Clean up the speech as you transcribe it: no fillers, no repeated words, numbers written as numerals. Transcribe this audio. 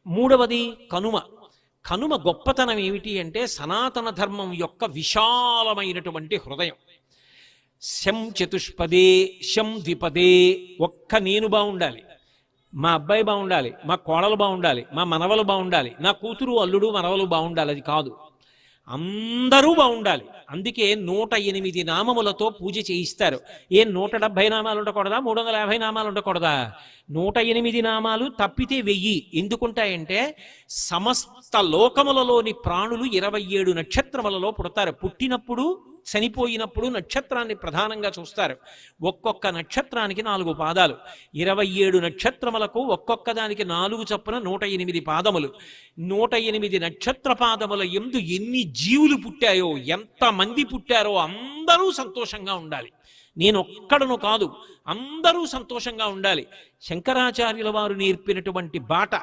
మూడవది కనుమ. కనుమ గొప్పతనం ఏమిటి అంటే సనాతన ధర్మం యొక్క విశాలమైనటువంటి హృదయం. శం చతుష్పదే శం ద్విపదే, ఒక్క నేను బాగుండాలి, మా అబ్బాయి బాగుండాలి, మా కోడలు బాగుండాలి, మా మనవలు బాగుండాలి, నా కూతురు అల్లుడు మనవలు బాగుండాలి, అది కాదు, అందరూ బాగుండాలి. అందుకే 108 నామములతో పూజ చేయిస్తారు. 170 నామాలు ఉండకూడదా, 350 నామాలు ఉండకూడదా? 108 నామాలు తప్పితే 1000 ఎందుకుంటాయంటే సమస్త లోకములలోని ప్రాణులు 27 నక్షత్రములలో పుడతారు. పుట్టినప్పుడు చనిపోయినప్పుడు నక్షత్రాన్ని ప్రధానంగా చూస్తారు. ఒక్కొక్క నక్షత్రానికి 4 పాదాలు. 27 నక్షత్రములకు ఒక్కొక్క దానికి 4 చొప్పున 108 పాదములు. 108 నక్షత్ర పాదముల యందు ఎన్ని జీవులు పుట్టాయో, ఎంతమంది పుట్టారో అందరూ సంతోషంగా ఉండాలి. నేను ఒక్కడను కాదు, అందరూ సంతోషంగా ఉండాలి. శంకరాచార్యుల వారు నేర్పినటువంటి బాట